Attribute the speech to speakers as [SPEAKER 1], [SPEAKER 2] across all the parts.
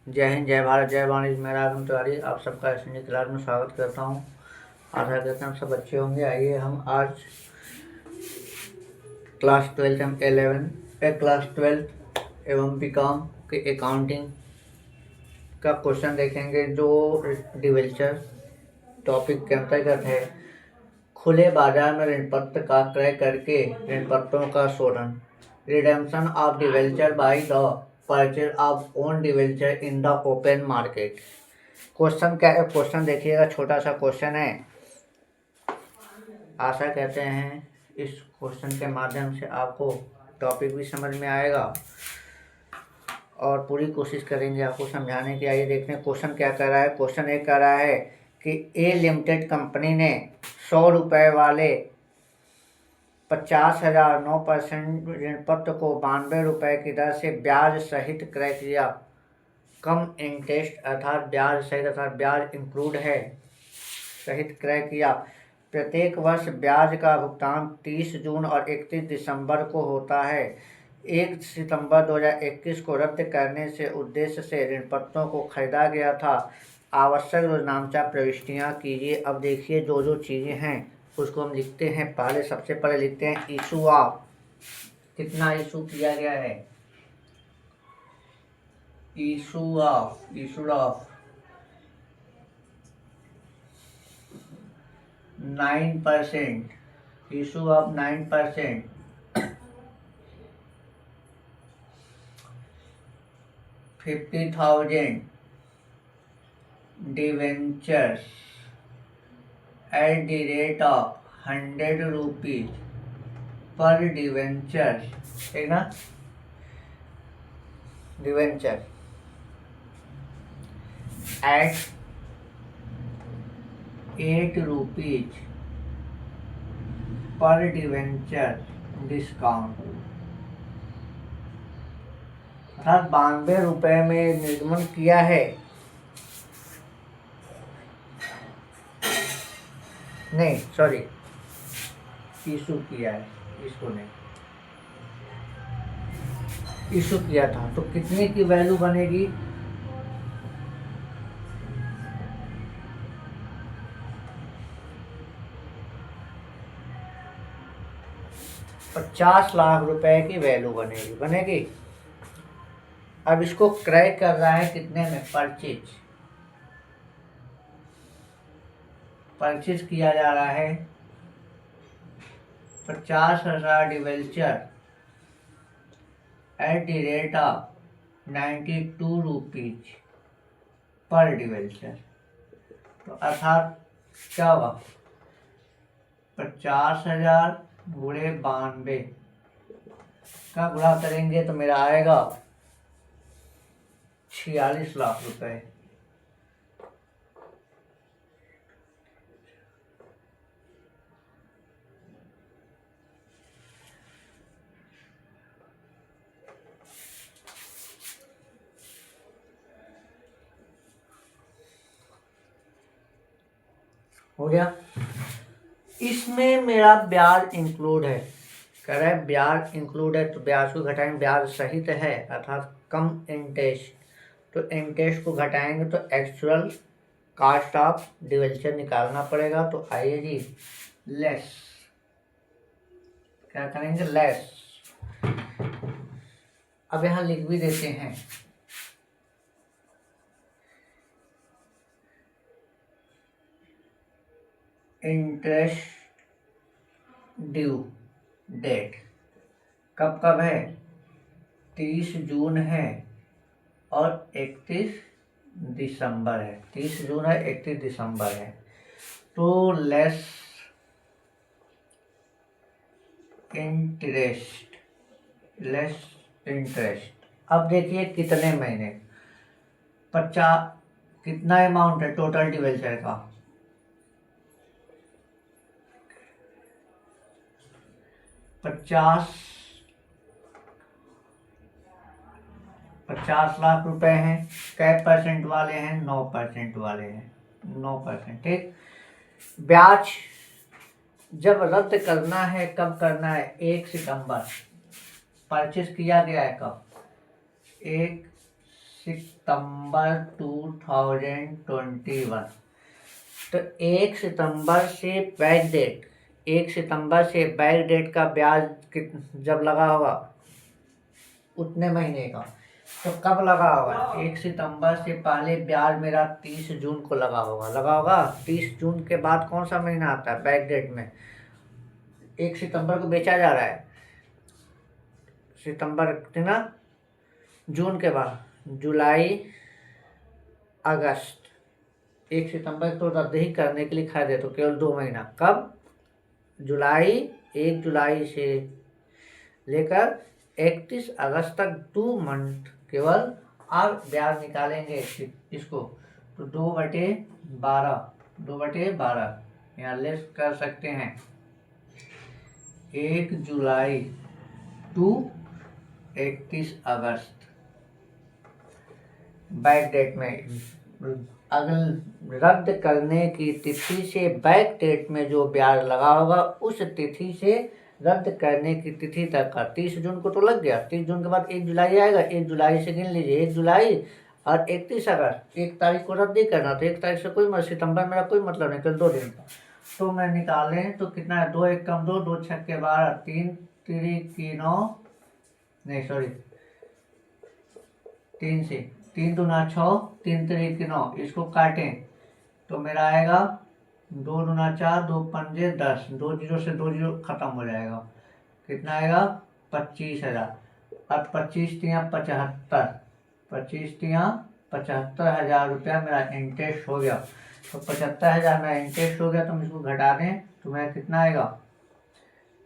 [SPEAKER 1] जय हिंद, जय भारत, जय वाणिज्य। मैं राघव तिवारी आप सबका एसएनडी क्लास में स्वागत करता हूं। आशा करते हैं हम सब अच्छे होंगे। आइए हम आज क्लास 12 एवं बीकॉम के अकाउंटिंग का क्वेश्चन देखेंगे, जो डिवेंचर टॉपिक के अंतर्गत है। खुले बाजार में ऋणपत्र का क्रय करके ऋणपत्रों का शोधन, redemption of debenture by the purchase of own debenture in the open market. Question क्या है? क्वेश्चन देखिएगा, छोटा सा क्वेश्चन है। आशा करते हैं इस क्वेश्चन के माध्यम से आपको टॉपिक भी समझ में आएगा और पूरी कोशिश करेंगे आपको समझाने की। आइए देखते हैं क्वेश्चन क्या कर रहा है। क्वेश्चन ये कर रहा है कि ए लिमिटेड कंपनी ने 100 रुपये वाले 50,000 9% ऋणपत्र को 92 रुपये की दर से ब्याज सहित क्रय किया। कम इंटरेस्ट अर्थात ब्याज सहित अर्थात ब्याज इंक्लूड है सहित क्रय किया। प्रत्येक वर्ष ब्याज का भुगतान 30 जून और 31 दिसंबर को होता है। 1 सितंबर 2021 को रद्द करने से उद्देश्य से ऋणपत्रों को खरीदा गया था। आवश्यक योजनांचा प्रविष्टियाँ कीजिए। अब देखिए जो जो चीज़ें हैं उसको हम लिखते हैं। सबसे पहले लिखते हैं इशू ऑफ। कितना इशू किया गया है? Issued of 9%। Issue of 9%। 50,000 debentures at the rate of 100 rupees पर डिवेंचर, ठीक ना? डिवेंचर at 8 rupees पर डिवेंचर डिस्काउंट, अर्थात 92 रुपये में निर्गमन किया है। नहीं सॉरी, इशू किया है, इसको नहीं इशू किया था। तो कितने की वैल्यू बनेगी? ₹50 लाख की वैल्यू बनेगी। अब इसको क्रय कर रहा है कितने में? परचेज किया जा रहा है 50,000 debenture at the rate of 92 rupees per debenture. तो अर्थात क्या होगा? 50,000 गुणे 92 का गुणा करेंगे तो मेरा आएगा 46 लाख रुपए। हो गया। इसमें मेरा ब्याज इंक्लूड है। कह रहा है ब्याज इंक्लूड है तो ब्याज को घटाएंगे। ब्याज सहित है अर्थात कम इंटरेस्ट, तो इंटरेस्ट को घटाएंगे तो एक्चुअल कास्ट ऑफ डिवेंचर निकालना पड़ेगा। तो आइए जी, लेस क्या करेंगे? लेस। अब यहाँ लिख भी देते हैं इंटरेस्ट ड्यू डेट कब है? 30 जून है और 31 दिसंबर है। 30 जून है, 31 दिसंबर है। तो लेस इंटरेस्ट। अब देखिए कितने महीने, 50, कितना अमाउंट है टोटल डिवेंचर का? 50 लाख रुपए हैं। कै परसेंट वाले हैं? 9% वाले हैं। 9%, ठीक। ब्याज जब रद्द करना है कब करना है? 1 सितंबर। परचेज किया गया है कब? 1 सितंबर 2021। तो 1 सितंबर से बैक डेट का ब्याज जब लगा होगा उतने महीने का, तो कब लगा होगा? 1 सितंबर से पहले ब्याज मेरा 30 जून को लगा होगा। 30 जून के बाद कौन सा महीना आता है बैक डेट में? 1 सितंबर को बेचा जा रहा है, सितंबर ना, जून के बाद जुलाई अगस्त, 1 सितंबर को रद्द ही करने के लिए खरीदे तो केवल 2 महीना। कब? 1 जुलाई से लेकर 31 अगस्त तक 2 मंथ केवल आप ब्याज निकालेंगे इसको। तो 2/12 यहाँ लेस कर सकते हैं। 1 जुलाई टू 31 अगस्त बैक डेट में, अगर रद्द करने की तिथि से बैक डेट में जो ब्याज लगा होगा उस तिथि से रद्द करने की तिथि तक का। 30 जून को तो लग गया, 30 जून के बाद 1 जुलाई आएगा, 1 जुलाई से गिन लीजिए, 1 जुलाई और 31 अगस्त, 1 तारीख को रद्द ही करना, तो 1 तारीख से कोई सितंबर मेरा कोई मतलब नहीं, केवल 2 दिन का। तो मैं निकालें तो कितना है? 2 1 कम 2, 2 6 12, 3 3 9, नहीं सॉरी 3 से 3 दूना 6, 3 3 9, इसको काटें तो मेरा आएगा 2 दूना 4, 2 पंजे 10, 2 जीरो से 2 जीरो खत्म हो जाएगा। कितना आएगा? 25,000। अब 25 तिया 75, 25 तिया 75,000 रुपया मेरा इंटरेस्ट हो गया। तो 75,000 मेरा इंटरेस्ट हो गया, तो हम इसको घटा दें तो मेरा कितना आएगा?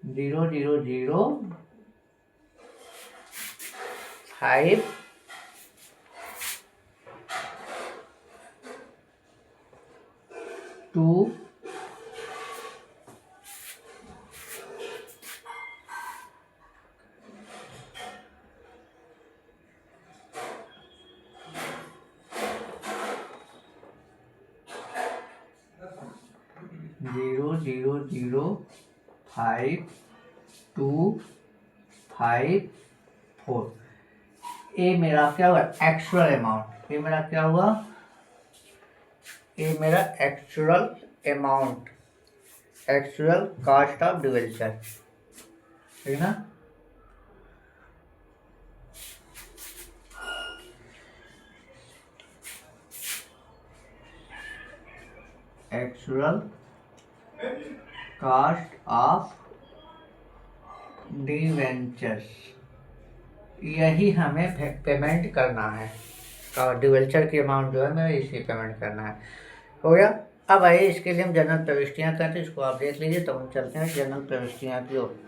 [SPEAKER 1] 0,005 2 0,005,254। ये मेरा क्या हुआ? Actual amount. ये मेरा क्या हुआ? ये मेरा actual amount, actual cost of debenture, ठीक ना? एक्चुअल कॉस्ट ऑफ डिवेंचर्स, यही हमें पेमेंट करना है। और डिवेंचर की अमाउंट जो है हमें इसी पेमेंट करना है। हो गया। अब आइए इसके लिए हम जनरल प्रविष्टियाँ करते हैं, इसको आप देख लीजिए, तो हम चलते हैं जनरल प्रविष्टियाँ की ओर।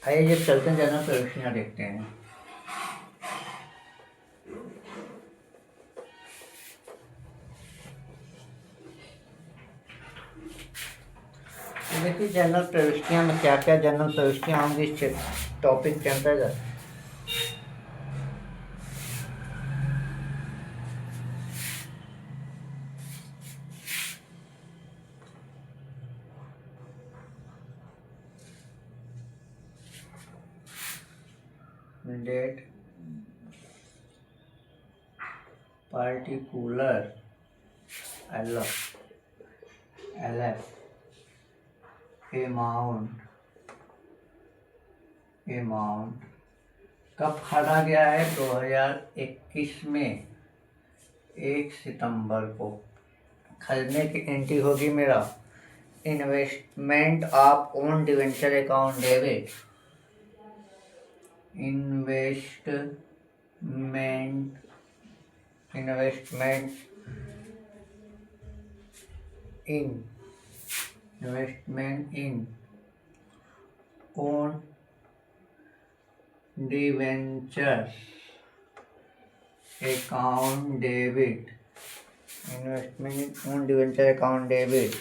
[SPEAKER 1] आइए जब चलते हैं जनरल प्रविष्टियाँ देखते हैं। देखिए जनरल प्रविष्टियाँ में क्या क्या जनरल प्रविष्टियाँ होंगी इस टॉपिक के अंतर्गत। डेट particular LF amount कब खरीदा गया है? 2021 में 1 सितंबर को खरीदने की एंट्री होगी मेरा investment of own debenture account debit, investment in own debenture account debit, investment in own debenture account debit.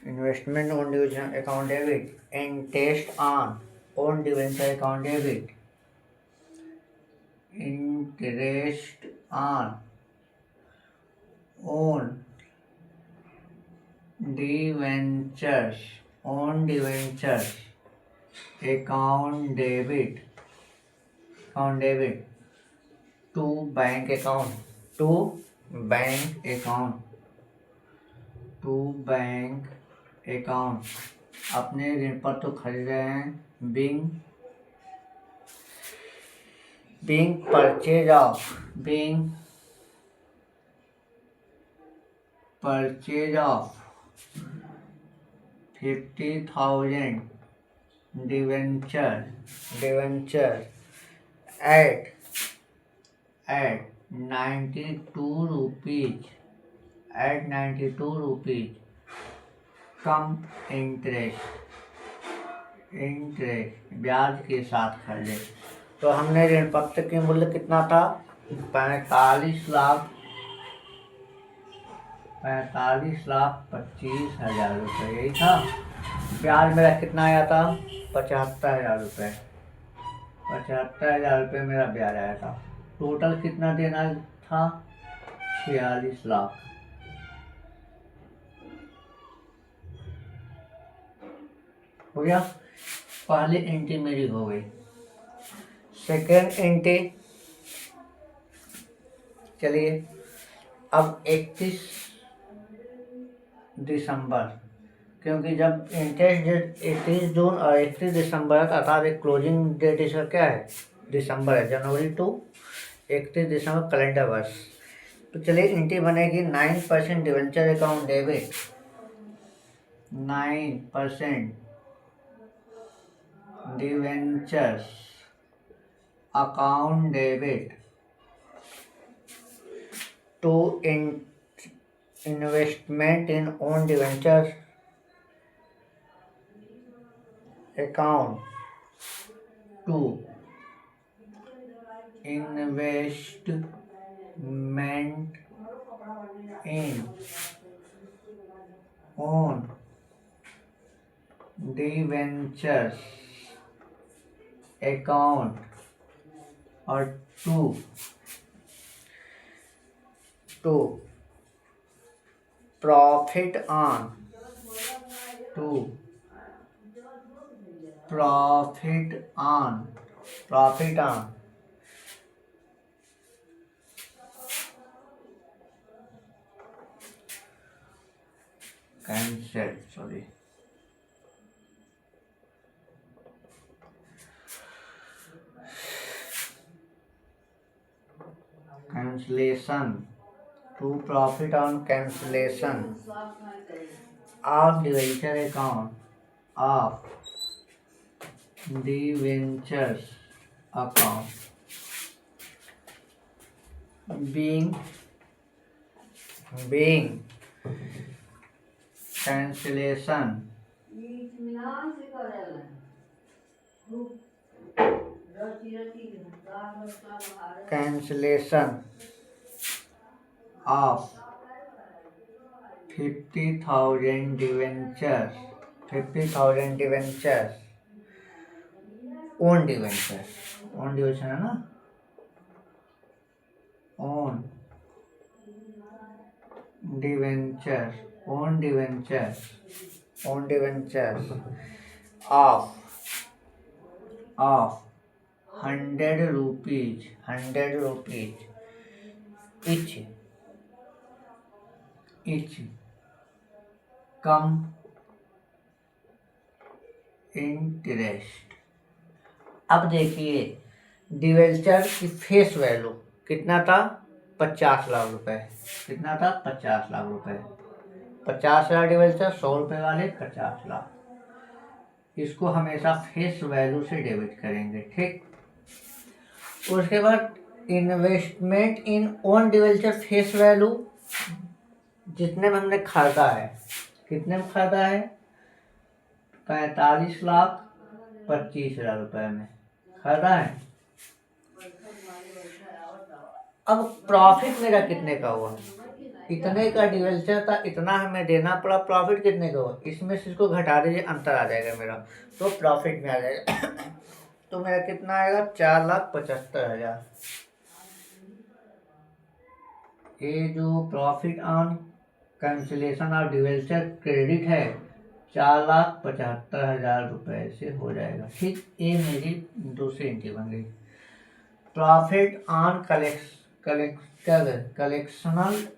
[SPEAKER 1] Investment on division account debit, interest on own debenture account debit, interest on own debentures account debit to bank account अपने ऋण पर तो खरीद रहे हैं being purchase of 50,000 debenture at 92 rupees come interest ब्याज के साथ खरीदे। तो हमने ऋण पत्र की मूल्य कितना था? 45,25,000 रुपये, यही था। ब्याज मेरा कितना आया था? 75,000 रुपये। 75,000 रुपये मेरा ब्याज आया था। टोटल कितना देना था? 46 लाख। हो गया, पहली एंट्री मेरी हो गई। सेकेंड एंट्री, चलिए अब 31 दिसंबर, क्योंकि जब इंटरेस्ट डेट 31 जून और 31 दिसंबर है, अर्थात एक क्लोजिंग डेट इसका क्या है? दिसंबर है। जनवरी टू 31 दिसंबर कैलेंडर वर्ष। तो चलिए एंट्री बनेगी 9% debenture account debit, 9% debenture account debit to investment in own debenture account to investment in own debenture account और to profit on cancellation to profit on cancellation of debenture account being cancellation of 50,000 debentures own debenture है ना, debentures of 100 rupees each come interest. अब देखिए debenture की face value कितना था, 50 लाख रुपए। कितना था, 50 लाख रुपए। 50,000 डिवेंचर, 100 रुपए वाले 50 लाख। इसको हमेशा फेस वैल्यू से डेबिट करेंगे, ठीक। उसके बाद investment in own debenture face value, जितने में हमने खरीदा है, कितने में खरीदा है, 45,25,000 रुपए में खरीदा है। अब प्रॉफिट मेरा कितने का हुआ, इतने का डिवेंचर था, इतना हमें देना पड़ा, प्रॉफिट कितने का हुआ, इसमें से इसको घटा दीजिए, अंतर आ जाएगा मेरा, तो प्रॉफिट में आ जाएगा। तो मेरा कितना आएगा, 4,75,000। ये जो profit on cancellation of debenture credit है, 4,75,000 रुपए से हो जाएगा, ठीक। ये मेरी दूसरी एंट्री बन गई। प्रॉफिट ऑन कलेक्शनल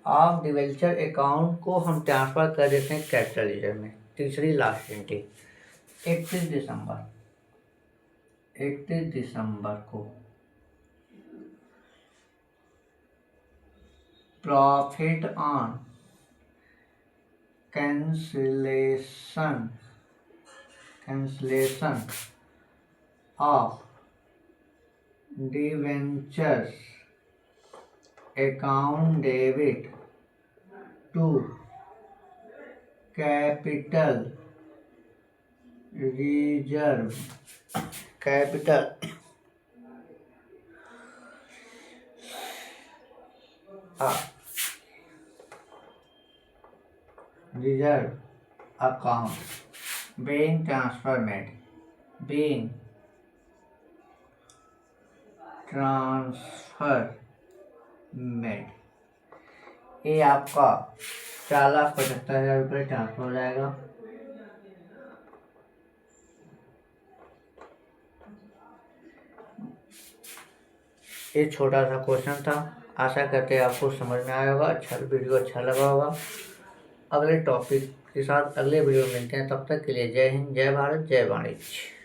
[SPEAKER 1] ऑफ डिवेंचर अकाउंट को हम ट्रांसफर कर देते हैं कैपिटल लीजर में, तीसरी लास्ट एंट्री। 31 दिसंबर को profit on cancellation of debentures account debit to capital reserve account being transfer made, ये आपका 4,75,000 रुपये ट्रांसफर हो जाएगा। ये छोटा सा क्वेश्चन था, आशा करते हैं आपको समझ में आया होगा, वीडियो अच्छा लगा होगा। अगले टॉपिक के साथ अगले वीडियो में मिलते हैं, तब तक के लिए जय हिंद, जय भारत, जय वाणिज्य।